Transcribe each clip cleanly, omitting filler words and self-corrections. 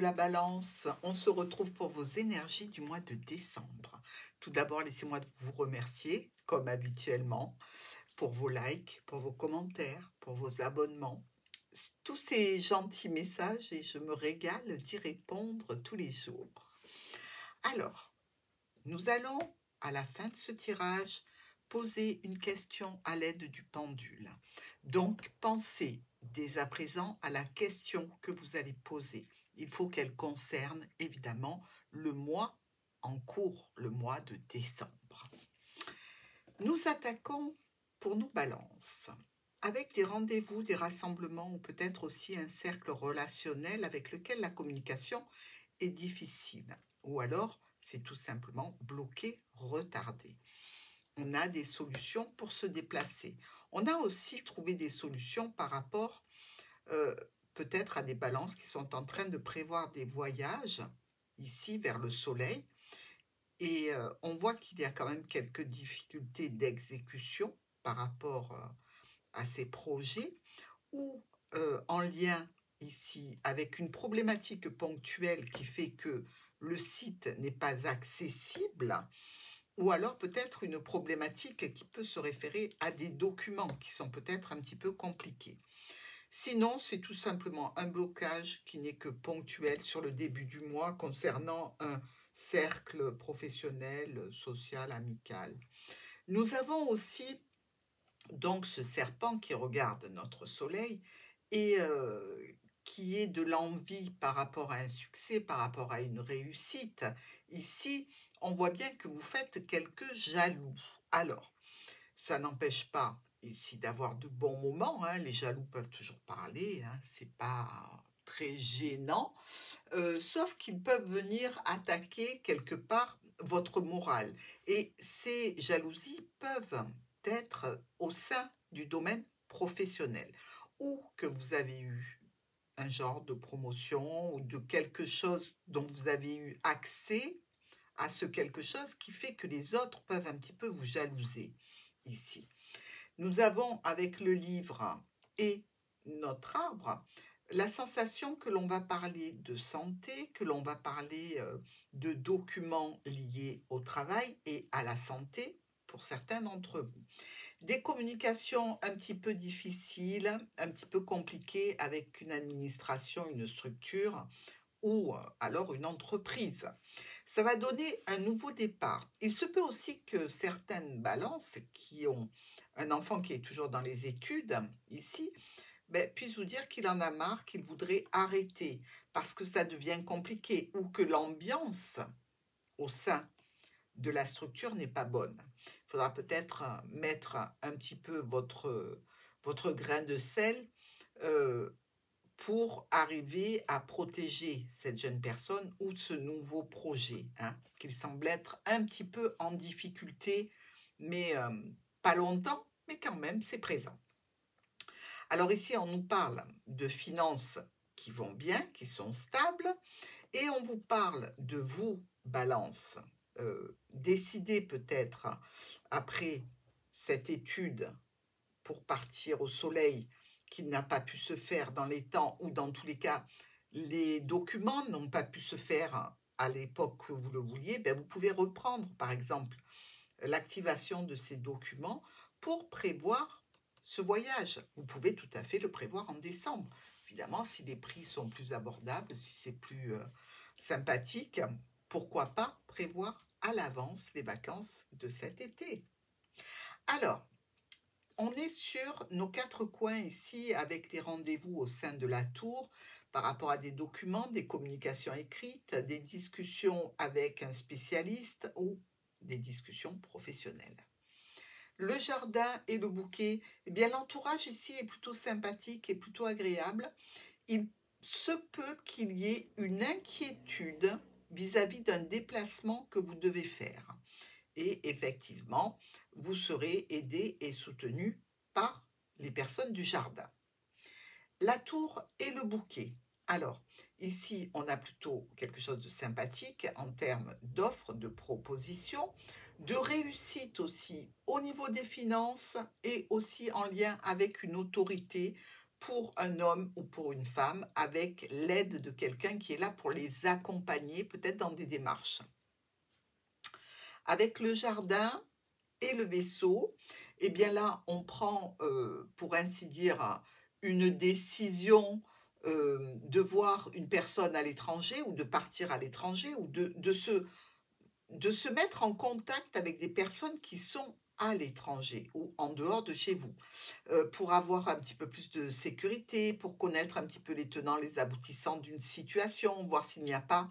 la balance, on se retrouve pour vos énergies du mois de décembre. Tout d'abord, laissez-moi vous remercier, comme habituellement, pour vos likes, pour vos commentaires, pour vos abonnements. Tous ces gentils messages et je me régale d'y répondre tous les jours. Alors, nous allons, à la fin de ce tirage, poser une question à l'aide du pendule. Donc, pensez dès à présent à la question que vous allez poser. Il faut qu'elle concerne évidemment le mois en cours, le mois de décembre. Nous attaquons pour nos balances, avec des rendez-vous, des rassemblements ou peut-être aussi un cercle relationnel avec lequel la communication est difficile. Ou alors, c'est tout simplement bloqué, retardé. On a des solutions pour se déplacer. On a aussi trouvé des solutions par rapport peut-être à des balances qui sont en train de prévoir des voyages ici vers le soleil. Et on voit qu'il y a quand même quelques difficultés d'exécution par rapport à ces projets ou en lien ici avec une problématique ponctuelle qui fait que le site n'est pas accessible, ou alors peut-être une problématique qui peut se référer à des documents qui sont peut-être un petit peu compliqués. Sinon, c'est tout simplement un blocage qui n'est que ponctuel sur le début du mois concernant un cercle professionnel, social, amical. Nous avons aussi donc ce serpent qui regarde notre soleil et qui est de l'envie par rapport à un succès, par rapport à une réussite. Ici, on voit bien que vous faites quelques jaloux. Alors, ça n'empêche pas ici d'avoir de bons moments, hein. Les jaloux peuvent toujours parler, hein, c'est pas très gênant, sauf qu'ils peuvent venir attaquer quelque part votre morale. Et ces jalousies peuvent être au sein du domaine professionnel, ou que vous avez eu un genre de promotion ou de quelque chose dont vous avez eu accès à ce quelque chose qui fait que les autres peuvent un petit peu vous jalouser ici. Nous avons avec le livre et notre arbre la sensation que l'on va parler de santé, que l'on va parler de documents liés au travail et à la santé pour certains d'entre vous. Des communications un petit peu difficiles, un petit peu compliquées avec une administration, une structure ou alors une entreprise. Ça va donner un nouveau départ. Il se peut aussi que certaines balances qui ont un enfant qui est toujours dans les études, ici, puissent vous dire qu'il en a marre, qu'il voudrait arrêter parce que ça devient compliqué ou que l'ambiance au sein de la structure n'est pas bonne. Il faudra peut-être mettre un petit peu votre grain de sel pour arriver à protéger cette jeune personne ou ce nouveau projet, hein, qu'il semble être un petit peu en difficulté, mais pas longtemps, mais quand même, c'est présent. Alors ici, on nous parle de finances qui vont bien, qui sont stables, et on vous parle de vous, Balance, décidez peut-être, après cette étude pour partir au soleil, qui n'a pas pu se faire dans les temps, ou dans tous les cas, les documents n'ont pas pu se faire à l'époque que vous le vouliez, vous pouvez reprendre, par exemple, l'activation de ces documents pour prévoir ce voyage. Vous pouvez tout à fait le prévoir en décembre. Évidemment, si les prix sont plus abordables, si c'est plus sympathique, pourquoi pas prévoir à l'avance les vacances de cet été. Alors, on est sur nos 4 coins ici avec les rendez-vous au sein de la tour par rapport à des documents, des communications écrites, des discussions avec un spécialiste ou des discussions professionnelles. Le jardin et le bouquet, eh bien l'entourage ici est plutôt sympathique et plutôt agréable. Il se peut qu'il y ait une inquiétude vis-à-vis d'un déplacement que vous devez faire. Et effectivement, vous serez aidé et soutenu par les personnes du jardin. La tour et le bouquet. Alors, ici, on a plutôt quelque chose de sympathique en termes d'offres, de propositions, de réussite aussi au niveau des finances et aussi en lien avec une autorité pour un homme ou pour une femme, avec l'aide de quelqu'un qui est là pour les accompagner, peut-être dans des démarches. Avec le jardin et le vaisseau, eh bien là, on prend, pour ainsi dire, une décision, de voir une personne à l'étranger ou de partir à l'étranger ou de se mettre en contact avec des personnes qui sont à l'étranger ou en dehors de chez vous, pour avoir un petit peu plus de sécurité, pour connaître un petit peu les tenants, les aboutissants d'une situation, voir s'il n'y a pas,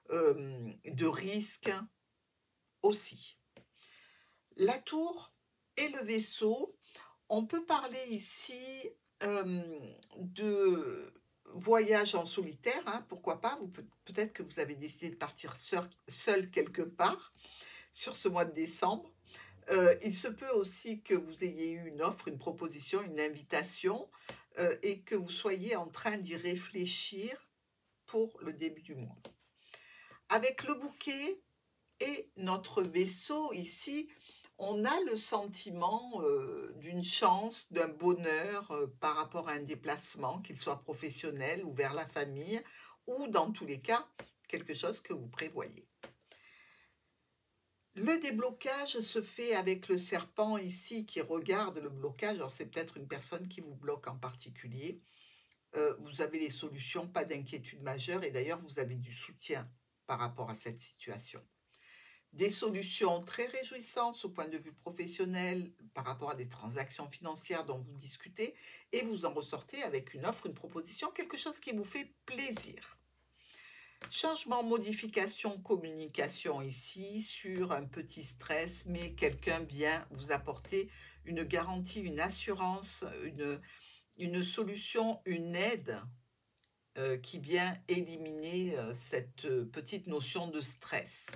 de risque aussi. La tour et le vaisseau, on peut parler ici, de voyage en solitaire, hein, pourquoi pas? Peut-être que vous avez décidé de partir seul quelque part sur ce mois de décembre. Il se peut aussi que vous ayez eu une offre, une proposition, une invitation, et que vous soyez en train d'y réfléchir pour le début du mois. Avec le bouquet et notre vaisseau ici, on a le sentiment, d'une chance, d'un bonheur, par rapport à un déplacement, qu'il soit professionnel ou vers la famille ou dans tous les cas, quelque chose que vous prévoyez. Le déblocage se fait avec le serpent ici qui regarde le blocage. Alors c'est peut-être une personne qui vous bloque en particulier. Vous avez les solutions, pas d'inquiétude majeure et d'ailleurs vous avez du soutien par rapport à cette situation. Des solutions très réjouissantes au point de vue professionnel par rapport à des transactions financières dont vous discutez et vous en ressortez avec une offre, une proposition, quelque chose qui vous fait plaisir. Changement, modification, communication ici sur un petit stress, mais quelqu'un vient vous apporter une garantie, une assurance, une solution, une aide qui vient éliminer cette petite notion de stress.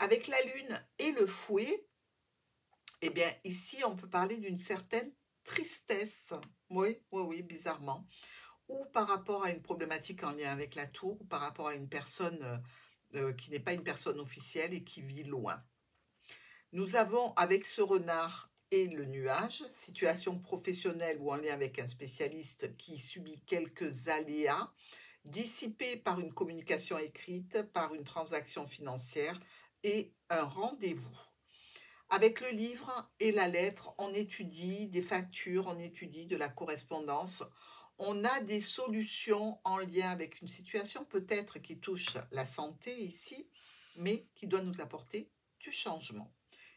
Avec la lune et le fouet, eh bien ici on peut parler d'une certaine tristesse, oui, oui, oui, bizarrement, ou par rapport à une problématique en lien avec la tour, ou par rapport à une personne qui n'est pas une personne officielle et qui vit loin. Nous avons avec ce renard et le nuage, situation professionnelle ou en lien avec un spécialiste qui subit quelques aléas, dissipés par une communication écrite, par une transaction financière et un rendez-vous. Avec le livre et la lettre, on étudie des factures, on étudie de la correspondance. On a des solutions en lien avec une situation peut-être qui touche la santé ici, mais qui doit nous apporter du changement.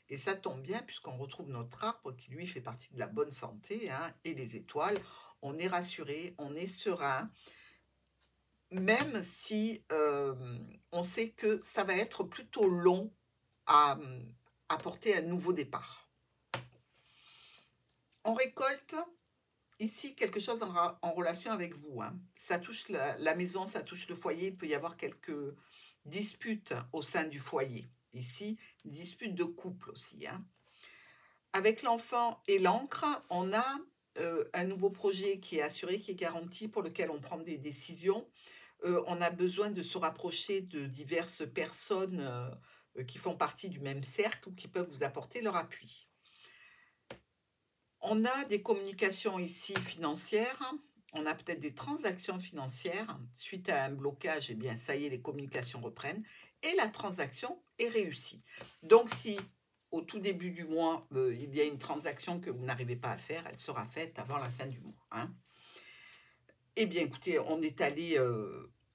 Et ça tombe bien puisqu'on retrouve notre arbre qui lui fait partie de la bonne santé, hein, et les étoiles. On est rassuré, on est serein, même si on sait que ça va être plutôt long à apporter un nouveau départ. On récolte ici quelque chose en relation avec vous, hein. Ça touche la maison, ça touche le foyer, il peut y avoir quelques disputes au sein du foyer. Ici, disputes de couple aussi, hein. Avec l'enfant et l'encre, on a un nouveau projet qui est assuré, qui est garanti, pour lequel on prend des décisions. On a besoin de se rapprocher de diverses personnes qui font partie du même cercle ou qui peuvent vous apporter leur appui. On a des communications ici financières, on a peut-être des transactions financières. Suite à un blocage, eh bien, ça y est, les communications reprennent et la transaction est réussie. Donc, si au tout début du mois, il y a une transaction que vous n'arrivez pas à faire, elle sera faite avant la fin du mois, hein. Eh bien, écoutez, on est allé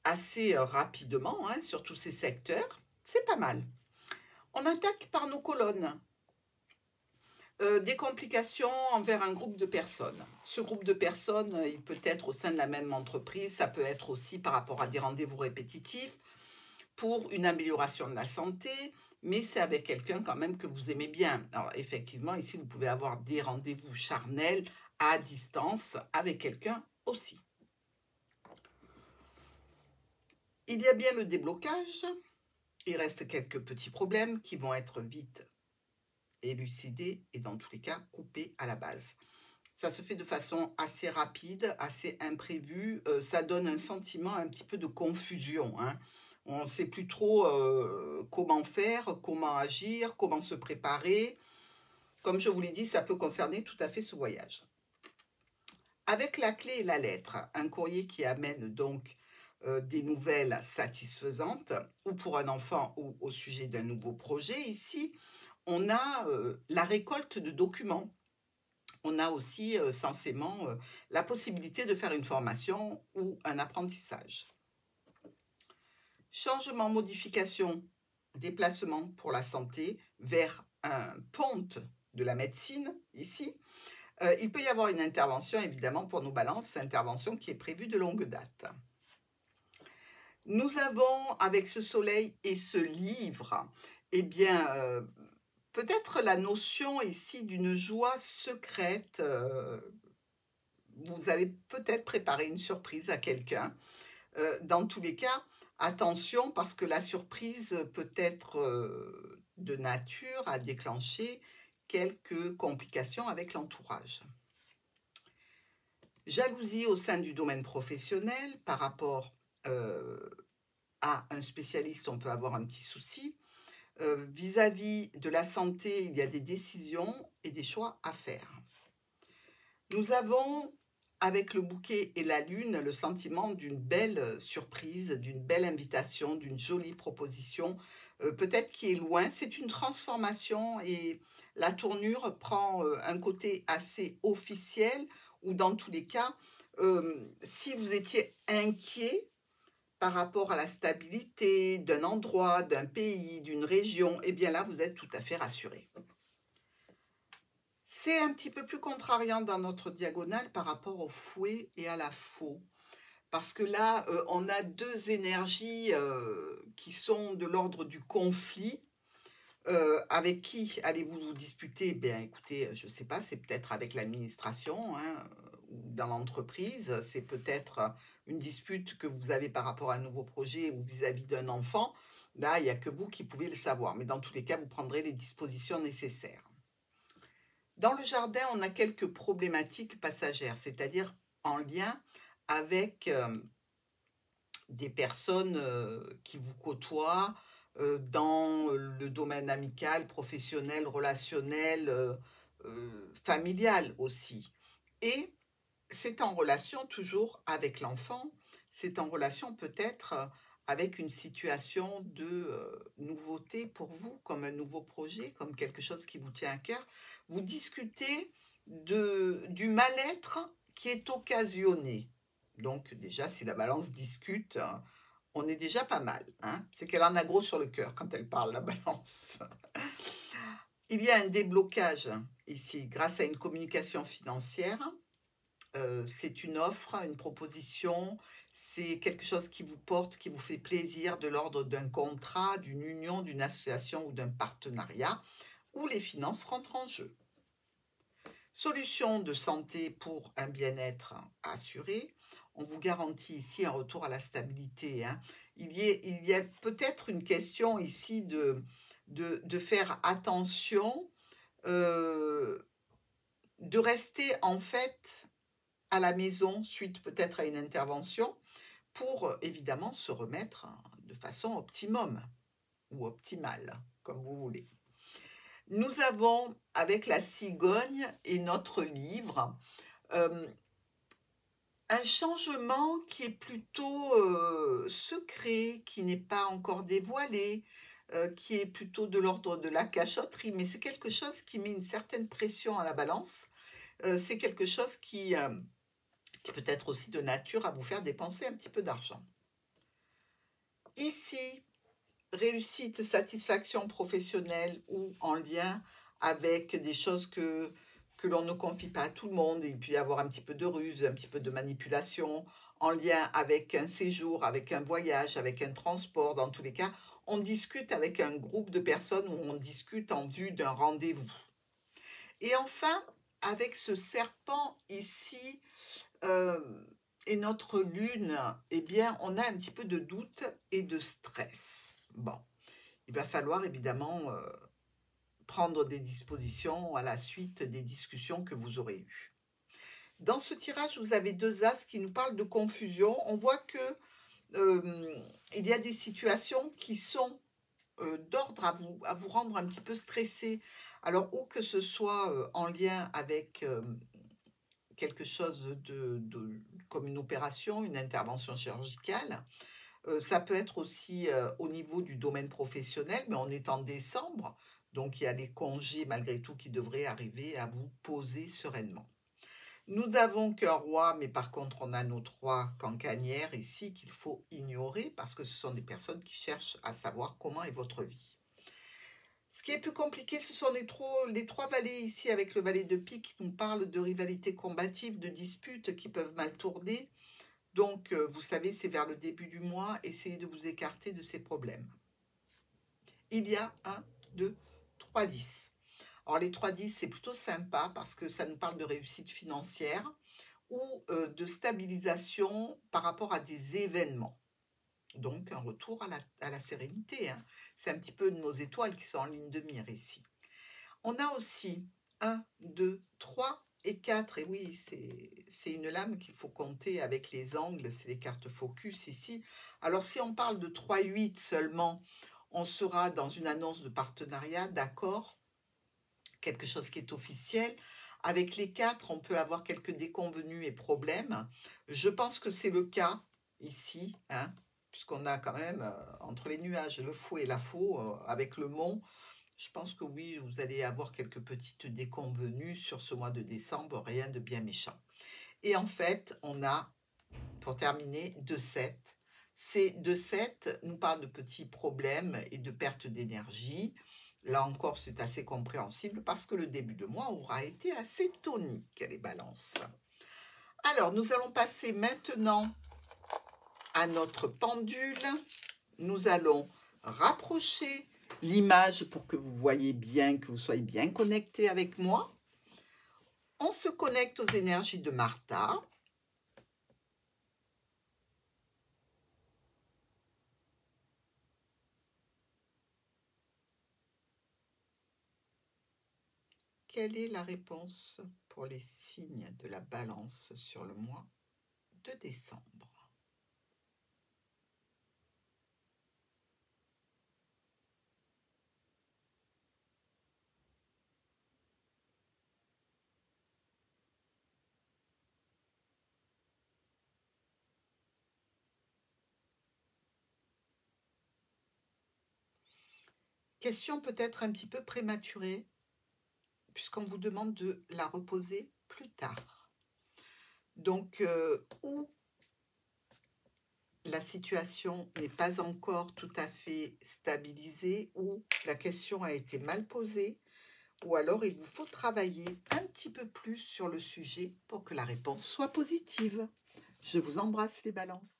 assez rapidement, hein, sur tous ces secteurs. C'est pas mal. On attaque par nos colonnes. Des complications envers un groupe de personnes. Ce groupe de personnes, il peut être au sein de la même entreprise, ça peut être aussi par rapport à des rendez-vous répétitifs, pour une amélioration de la santé, mais c'est avec quelqu'un quand même que vous aimez bien. Alors effectivement, ici, vous pouvez avoir des rendez-vous charnels à distance avec quelqu'un aussi. Il y a bien le déblocage, il reste quelques petits problèmes qui vont être vite élucidés et dans tous les cas coupés à la base. Ça se fait de façon assez rapide, assez imprévue, ça donne un sentiment un petit peu de confusion, hein. On ne sait plus trop comment faire, comment agir, comment se préparer. Comme je vous l'ai dit, ça peut concerner tout à fait ce voyage. Avec la clé et la lettre, un courrier qui amène donc des nouvelles satisfaisantes, ou pour un enfant ou au sujet d'un nouveau projet. Ici, on a la récolte de documents. On a aussi censément la possibilité de faire une formation ou un apprentissage. Changement, modification, déplacement pour la santé vers un ponte de la médecine, ici. Il peut y avoir une intervention, évidemment, pour nos balances, intervention qui est prévue de longue date. Nous avons, avec ce soleil et ce livre, eh bien, peut-être la notion ici d'une joie secrète. Vous avez peut-être préparé une surprise à quelqu'un. Dans tous les cas, attention, parce que la surprise peut être de nature à déclencher quelques complications avec l'entourage. Jalousie au sein du domaine professionnel par rapport à un spécialiste, on peut avoir un petit souci. Vis-à-vis de la santé, il y a des décisions et des choix à faire. Nous avons, avec le bouquet et la lune, le sentiment d'une belle surprise, d'une belle invitation, d'une jolie proposition, peut-être qui est loin. C'est une transformation et la tournure prend un côté assez officiel, ou dans tous les cas, si vous étiez inquiet par rapport à la stabilité d'un endroit, d'un pays, d'une région, eh bien là, vous êtes tout à fait rassuré. C'est un petit peu plus contrariant dans notre diagonale par rapport au fouet et à la faux. Parce que là, on a deux énergies qui sont de l'ordre du conflit. Avec qui allez-vous vous disputer? Bien, écoutez, je ne sais pas, c'est peut-être avec l'administration, hein, ou dans l'entreprise. C'est peut-être une dispute que vous avez par rapport à un nouveau projet ou vis-à-vis d'un enfant. Là, il n'y a que vous qui pouvez le savoir. Mais dans tous les cas, vous prendrez les dispositions nécessaires. Dans le jardin, on a quelques problématiques passagères, c'est-à-dire en lien avec des personnes qui vous côtoient dans le domaine amical, professionnel, relationnel, familial aussi. Et c'est en relation toujours avec l'enfant, c'est en relation peut-être avec une situation de nouveauté pour vous, comme un nouveau projet, comme quelque chose qui vous tient à cœur. Vous discutez du mal-être qui est occasionné. Donc déjà, si la balance discute, on est déjà pas mal, hein. C'est qu'elle en a gros sur le cœur quand elle parle, la balance. Il y a un déblocage ici grâce à une communication financière. C'est une offre, une proposition, c'est quelque chose qui vous porte, qui vous fait plaisir, de l'ordre d'un contrat, d'une union, d'une association ou d'un partenariat, où les finances rentrent en jeu. Solution de santé pour un bien-être assuré. On vous garantit ici un retour à la stabilité, hein. Il y a peut-être une question ici de faire attention, de rester en fait à la maison suite peut-être à une intervention pour évidemment se remettre de façon optimum ou optimale, comme vous voulez. Nous avons, avec la cigogne et notre livre, un changement qui est plutôt secret, qui n'est pas encore dévoilé, qui est plutôt de l'ordre de la cachotterie, mais c'est quelque chose qui met une certaine pression à la balance. C'est quelque chose qui peut être aussi de nature à vous faire dépenser un petit peu d'argent. Ici, réussite, satisfaction professionnelle ou en lien avec des choses que l'on ne confie pas à tout le monde. Il peut y avoir un petit peu de ruse, un petit peu de manipulation, en lien avec un séjour, avec un voyage, avec un transport. Dans tous les cas, on discute avec un groupe de personnes ou on discute en vue d'un rendez-vous. Et enfin, avec ce serpent ici, et notre lune, eh bien, on a un petit peu de doute et de stress. Bon, il va falloir évidemment prendre des dispositions à la suite des discussions que vous aurez eues. Dans ce tirage, vous avez deux as qui nous parlent de confusion. On voit que il y a des situations qui sont d'ordre à vous rendre un petit peu stressé. Alors, ou que ce soit en lien avec quelque chose comme une opération, une intervention chirurgicale. Ça peut être aussi, au niveau du domaine professionnel, mais on est en décembre, donc il y a des congés malgré tout qui devraient arriver à vous poser sereinement. Nous n'avons qu'un roi, mais par contre, on a notre roi cancanière ici qu'il faut ignorer parce que ce sont des personnes qui cherchent à savoir comment est votre vie. Ce qui est plus compliqué, ce sont les trois valets ici avec le valet de pique qui nous parle de rivalité combative, de disputes qui peuvent mal tourner. Donc, vous savez, c'est vers le début du mois, essayez de vous écarter de ces problèmes. Il y a 1, 2, 3 10. Alors, les 3 10, c'est plutôt sympa parce que ça nous parle de réussite financière ou de stabilisation par rapport à des événements. Donc, un retour à la sérénité, hein. C'est un petit peu nos étoiles qui sont en ligne de mire ici. On a aussi 1, 2, 3 et 4. Et oui, c'est une lame qu'il faut compter avec les angles. C'est les cartes focus ici. Alors, si on parle de 3, 8 seulement, on sera dans une annonce de partenariat, d'accord, quelque chose qui est officiel. Avec les 4, on peut avoir quelques déconvenus et problèmes. Je pense que c'est le cas ici, hein, puisqu'on a quand même, entre les nuages, le fou et la faux, avec le mont, je pense que oui, vous allez avoir quelques petites déconvenues sur ce mois de décembre, rien de bien méchant. Et en fait, on a, pour terminer, 2-7. Ces 2-7 nous parlent de petits problèmes et de perte d'énergie. Là encore, c'est assez compréhensible parce que le début de mois aura été assez tonique, les balances. Alors, nous allons passer maintenant à notre pendule. Nous allons rapprocher l'image pour que vous voyez bien, que vous soyez bien connecté avec moi. On se connecte aux énergies de Martha. Quelle est la réponse pour les signes de la balance sur le mois de décembre? Question peut-être un petit peu prématurée, puisqu'on vous demande de la reposer plus tard. Donc, où la situation n'est pas encore tout à fait stabilisée, ou la question a été mal posée, ou alors il vous faut travailler un petit peu plus sur le sujet pour que la réponse soit positive. Je vous embrasse les balances.